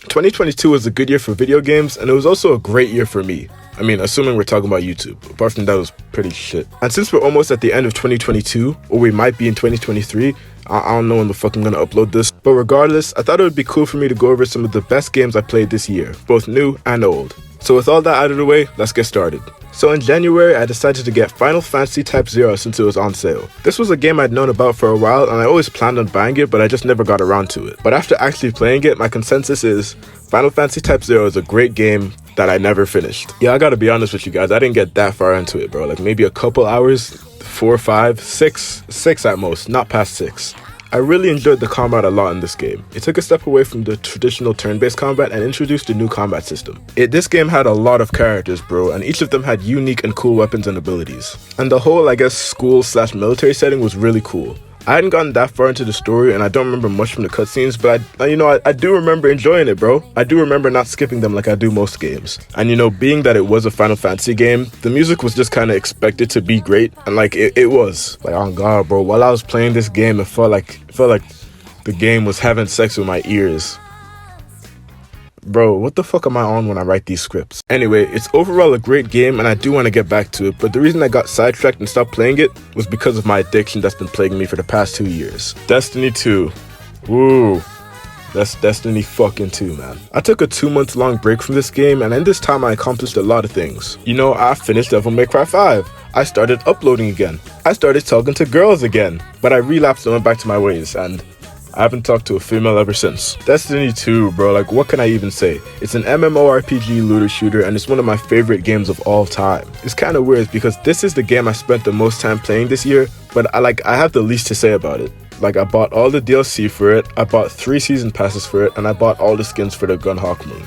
2022 was a good year for video games, and it was also a great year for me. I mean, assuming we're talking about YouTube. Apart from that, it was pretty shit. And since we're almost at the end of 2022, or we might be in 2023, I don't know when the fuck I'm gonna upload this. But regardless, I thought it would be cool for me to go over some of the best games I played this year, both new and old. So with all that out of the way, let's get started. So in January, I decided to get Final Fantasy Type 0 since it was on sale. This was a game I'd known about for a while, and I always planned on buying it, but I just never got around to it. But after actually playing it, my consensus is Final Fantasy Type 0 is a great game that I never finished. Yeah, I gotta be honest with you guys, I didn't get that far into it, bro. Like maybe a couple hours, 4, 5, 6 at most, not past 6. I really enjoyed the combat a lot in this game. It took a step away from the traditional turn-based combat and introduced a new combat system. This game had a lot of characters, bro, and each of them had unique and cool weapons and abilities. And the whole, I guess, school/military setting was really cool. I hadn't gotten that far into the story, and I don't remember much from the cutscenes, but I do remember enjoying it, bro. I do remember not skipping them like I do most games. And being that it was a Final Fantasy game, the music was just kind of expected to be great, and like it was. Like, oh god, bro, while I was playing this game, it felt like the game was having sex with my ears. Bro, what the fuck am I on when I write these scripts? Anyway, it's overall a great game and I do want to get back to it, but the reason I got sidetracked and stopped playing it was because of my addiction that's been plaguing me for the past 2 years. Destiny 2. Woo. That's Destiny fucking 2, man. I took a 2-month long break from this game, and in this time I accomplished a lot of things. I finished Devil May Cry 5. I started uploading again. I started talking to girls again. But I relapsed and went back to my ways, and I haven't talked to a female ever since. Destiny 2, bro, like what can I even say? It's an MMORPG looter shooter and it's one of my favorite games of all time. It's kind of weird because this is the game I spent the most time playing this year, but I have the least to say about it. Like I bought all the DLC for it, I bought 3 season passes for it, and I bought all the skins for the Gunhawk Moon.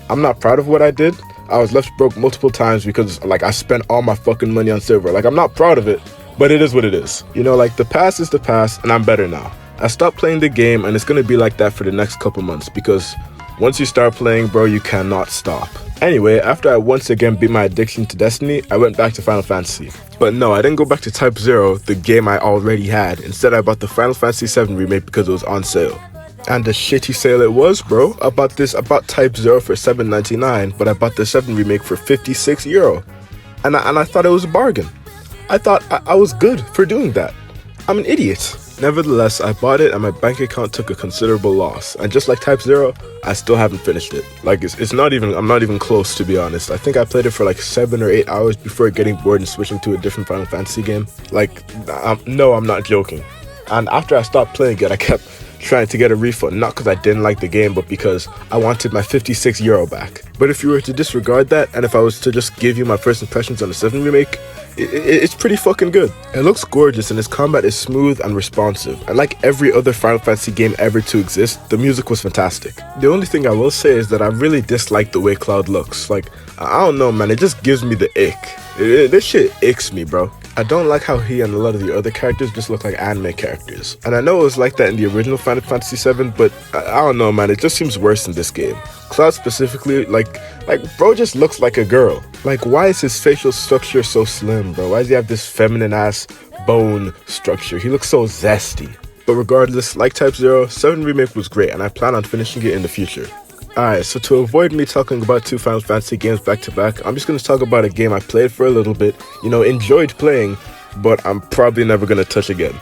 I'm not proud of what I did. I was left broke multiple times because I spent all my fucking money on silver. Like I'm not proud of it, but it is what it is. The past is the past and I'm better now. I stopped playing the game and it's gonna be like that for the next couple months because once you start playing, bro, you cannot stop. Anyway, after I once again beat my addiction to Destiny, I went back to Final Fantasy. But no, I didn't go back to Type 0, the game I already had. Instead, I bought the Final Fantasy 7 remake because it was on sale. And a shitty sale it was, bro. I bought Type 0 for $7.99, but I bought the 7 remake for €56. And I thought it was a bargain. I thought I was good for doing that. I'm an idiot. Nevertheless, I bought it and my bank account took a considerable loss. And just like Type 0, I still haven't finished it. I'm not even close, to be honest. I think I played it for 7 or 8 hours before getting bored and switching to a different Final Fantasy game. No, I'm not joking. And after I stopped playing it, I kept trying to get a refund, not because I didn't like the game, but because I wanted my €56 back. But if you were to disregard that, and if I was to just give you my first impressions on the 7 remake, it's pretty fucking good. It looks gorgeous and its combat is smooth and responsive. And like every other Final Fantasy game ever to exist, the music was fantastic. The only thing I will say is that I really dislike the way Cloud looks. I don't know, man, it just gives me the ick. This shit icks me, bro. I don't like how he and a lot of the other characters just look like anime characters. And I know it was like that in the original Final Fantasy 7, but I don't know, man, it just seems worse in this game. Cloud specifically, bro just looks like a girl. Why is his facial structure so slim, bro? Why does he have this feminine ass bone structure? He looks so zesty. But regardless, like Type 0, 7 Remake was great and I plan on finishing it in the future. Alright, so to avoid me talking about 2 Final Fantasy games back to back, I'm just going to talk about a game I played for a little bit, enjoyed playing, but I'm probably never going to touch again.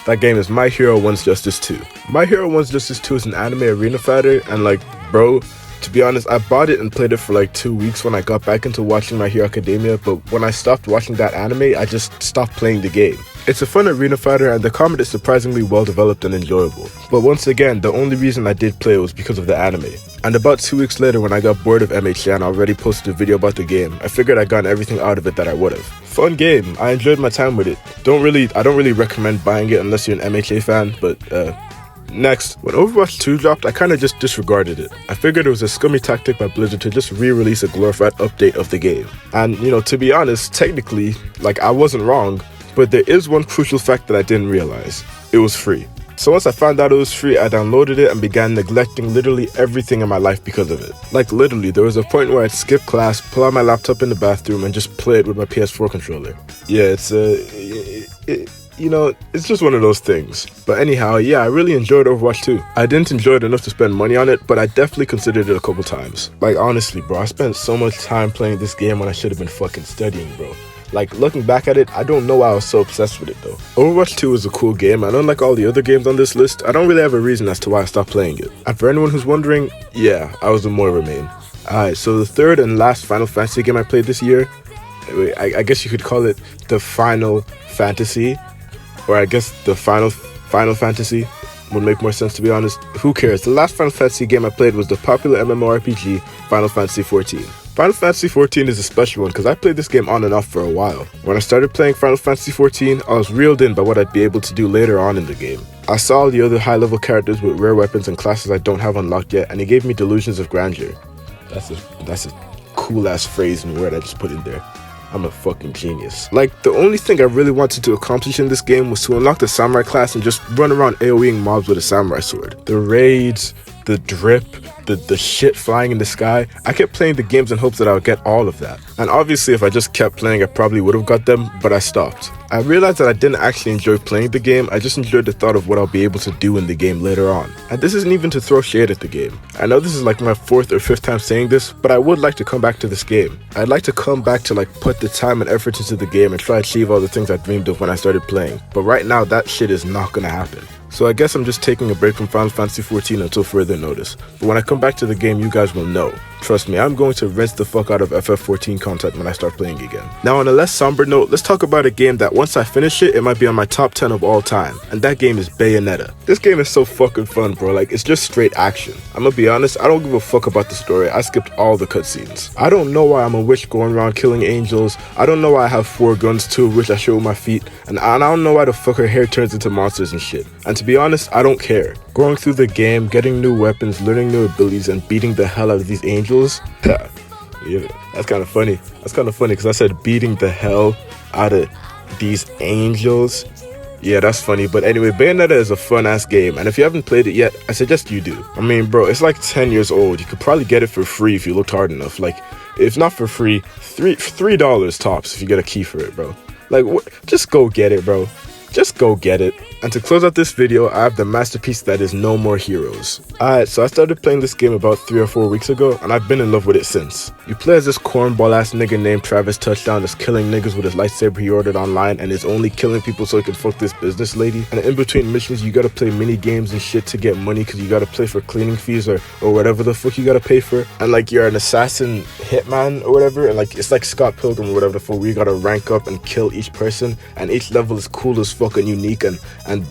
That game is My Hero 1's Justice 2. My Hero 1's Justice 2 is an anime arena fighter, and bro, to be honest, I bought it and played it for 2 weeks when I got back into watching My Hero Academia, but when I stopped watching that anime, I just stopped playing the game. It's a fun arena fighter and the combat is surprisingly well developed and enjoyable. But once again, the only reason I did play it was because of the anime. And about 2 weeks later when I got bored of MHA and already posted a video about the game, I figured I'd gotten everything out of it that I would have. Fun game, I enjoyed my time with it. I don't really recommend buying it unless you're an MHA fan, but next, when Overwatch 2 dropped, I kinda just disregarded it. I figured it was a scummy tactic by Blizzard to just re-release a glorified update of the game. And to be honest, technically, I wasn't wrong, but there is one crucial fact that I didn't realize. It was free. So once I found out it was free, I downloaded it and began neglecting literally everything in my life because of it. Literally, there was a point where I'd skip class, pull out my laptop in the bathroom, and just play it with my PS4 controller. Yeah, it's just one of those things. But anyhow, yeah, I really enjoyed Overwatch 2. I didn't enjoy it enough to spend money on it, but I definitely considered it a couple times. Like, honestly, bro, I spent so much time playing this game when I should have been fucking studying, bro. Like, looking back at it, I don't know why I was so obsessed with it, though. Overwatch 2 is a cool game, and unlike all the other games on this list, I don't really have a reason as to why I stopped playing it. And for anyone who's wondering, yeah, I was a Moira main. Alright, so the third and last Final Fantasy game I played this year, I guess you could call it the Final Fantasy, or I guess the Final Fantasy would make more sense, to be honest. Who cares? The last Final Fantasy game I played was the popular MMORPG Final Fantasy XIV. Final Fantasy XIV is a special one because I played this game on and off for a while. When I started playing Final Fantasy XIV, I was reeled in by what I'd be able to do later on in the game. I saw all the other high-level characters with rare weapons and classes I don't have unlocked yet, and it gave me delusions of grandeur. That's a cool-ass phrase and word I just put in there. I'm a fucking genius. Like, the only thing I really wanted to accomplish in this game was to unlock the samurai class and just run around AoEing mobs with a samurai sword. The raids, the drip, the shit flying in the sky. I kept playing the games in hopes that I would get all of that. And obviously if I just kept playing, I probably would have got them, but I stopped. I realized that I didn't actually enjoy playing the game, I just enjoyed the thought of what I'll be able to do in the game later on. And this isn't even to throw shade at the game. I know this is like my 4th or 5th time saying this, but I would like to come back to this game. I'd like to come back to like put the time and effort into the game and try to achieve all the things I dreamed of when I started playing. But right now that shit is not gonna happen. So I guess I'm just taking a break from Final Fantasy XIV until further notice. But when I come back to the game, you guys will know. Trust me, I'm going to rinse the fuck out of FF14 content when I start playing again. Now on a less somber note, let's talk about a game that once I finish it, it might be on my top 10 of all time. And that game is Bayonetta. This game is so fucking fun, bro. Like, it's just straight action. I'm gonna be honest, I don't give a fuck about the story. I skipped all the cutscenes. I don't know why I'm a witch going around killing angels. I don't know why I have 4 guns, 2 of which I show with my feet. And I don't know why the fuck her hair turns into monsters and shit. And to be honest, I don't care. Going through the game, getting new weapons, learning new abilities, and beating the hell out of these angels, yeah, that's kind of funny. That's kind of funny because I said beating the hell out of these angels. Yeah, that's funny. But anyway, Bayonetta is a fun-ass game, and if you haven't played it yet, I suggest you do. I mean, bro, it's like 10 years old. You could probably get it for free if you looked hard enough. Like, if not for free, $3 tops if you get a key for it, bro. Like, just go get it, bro. Just go get it. And to close out this video, I have the masterpiece that is No More Heroes. Alright, so I started playing this game about 3 or 4 weeks ago, and I've been in love with it since. You play as this cornball ass nigga named Travis Touchdown that's killing niggas with his lightsaber he ordered online and is only killing people so he can fuck this business lady. And in between missions, you gotta play mini games and shit to get money because you gotta play for cleaning fees or whatever the fuck you gotta pay for. And like, you're an assassin hitman or whatever, and like, it's like Scott Pilgrim or whatever the fuck, where you gotta rank up and kill each person, and each level is cool as fuck and unique, and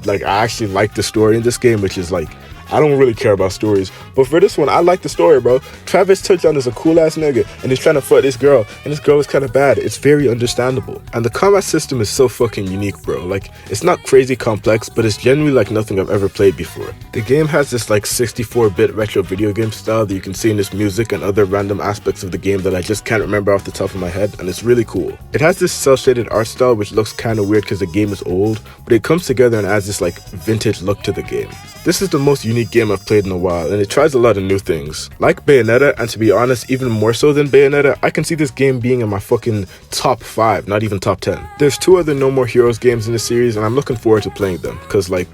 like, I actually like the story in this game, which is like, I don't really care about stories, but for this one, I like the story, bro. Travis Touchdown is a cool ass nigga, and he's trying to fuck this girl, and this girl is kind of bad. It's very understandable, and the combat system is so fucking unique, bro. Like, it's not crazy complex, but it's genuinely like nothing I've ever played before. The game has this like 64-bit retro video game style that you can see in its music and other random aspects of the game that I just can't remember off the top of my head, and it's really cool. It has this cel-shaded art style which looks kind of weird because the game is old, but it comes together and adds this like vintage look to the game. This is the most unique game I've played in a while, and it tries a lot of new things. Like Bayonetta, and to be honest, even more so than Bayonetta, I can see this game being in my fucking top 5, not even top 10. There's 2 other No More Heroes games in the series, and I'm looking forward to playing them, because like,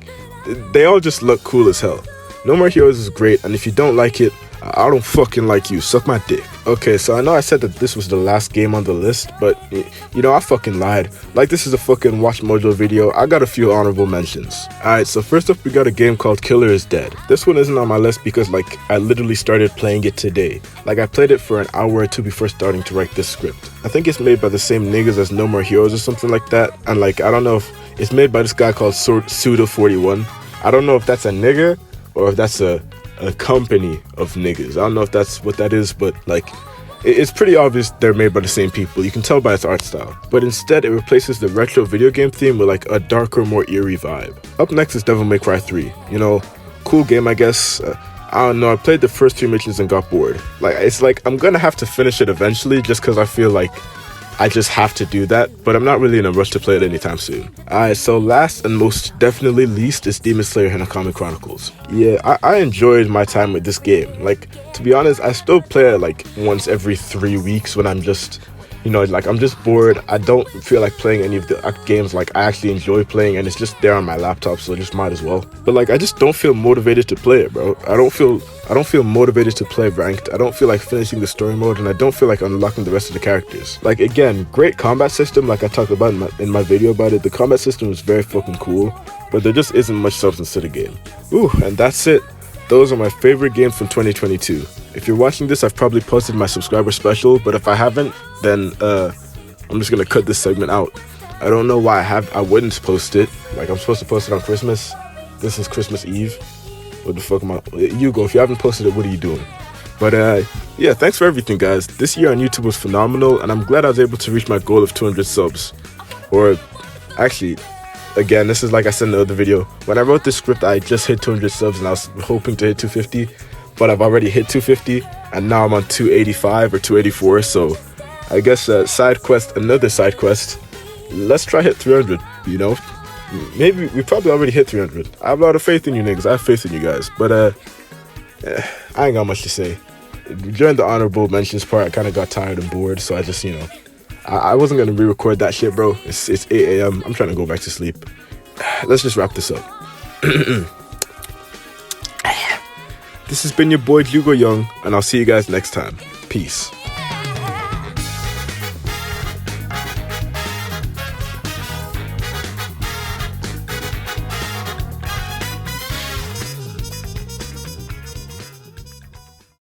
they all just look cool as hell. No More Heroes is great, and if you don't like it, I don't fucking like you. Suck my dick. Okay, so I know I said that this was the last game on the list, but you know, I fucking lied. Like, this is a fucking Watch Mojo video. I got a few honorable mentions. Alright, so first up we got a game called Killer is Dead. This one isn't on my list because like, I literally started playing it today. Like, I played it for an hour or 2 before starting to write this script. I think it's made by the same niggas as No More Heroes or something like that, and like, I don't know if it's made by this guy called Suda41. I don't know if that's a nigga or if that's a company of niggas. I don't know if that's what that is, but like, it's pretty obvious they're made by the same people. You can tell by its art style. But instead, it replaces the retro video game theme with like a darker, more eerie vibe. Up next is Devil May Cry 3. You know, cool game, I guess. I don't know, I played the first 3 missions and got bored. Like, it's like, I'm gonna have to finish it eventually just because I feel like I just have to do that, but I'm not really in a rush to play it anytime soon. Alright, so last and most definitely least is Demon Slayer Hinokami Chronicles. Yeah, I enjoyed my time with this game. Like, to be honest, I still play it like once every 3 weeks when I'm just You know, like I'm just bored. I don't feel like playing any of the games like I actually enjoy playing, and it's just there on my laptop, so I just might as well. But like I just don't feel motivated to play it, bro. I don't feel motivated to play ranked. I don't feel like finishing the story mode, and I don't feel like unlocking the rest of the characters. Like again, great combat system, like I talked about in my video about it. The combat system is very fucking cool, but there just isn't much substance to the game. Ooh, and that's it. Those are my favorite games from 2022. If you're watching this, I've probably posted my subscriber special, but if I haven't, then I'm just gonna cut this segment out. I don't know why I wouldn't post it. Like I'm supposed to post it on Christmas. This is Christmas Eve. What the fuck am I? You go. If you haven't posted it, what are you doing? But yeah, thanks for everything, guys. This year on YouTube was phenomenal, and I'm glad I was able to reach my goal of 200 subs. Or actually, again, this is like I said in the other video. When I wrote this script, I just hit 200 subs, and I was hoping to hit 250. But I've already hit 250, and now I'm on 285 or 284. So I guess another side quest. Let's try hit 300. You know, maybe we probably already hit 300. I have a lot of faith in you niggas. I have faith in you guys. But I ain't got much to say. During the honorable mentions part, I kind of got tired and bored, so I just, you know, I wasn't gonna re-record that shit, bro. It's 8 a.m. I'm trying to go back to sleep. Let's just wrap this up. This has been your boy Hugo Young, and I'll see you guys next time. Peace.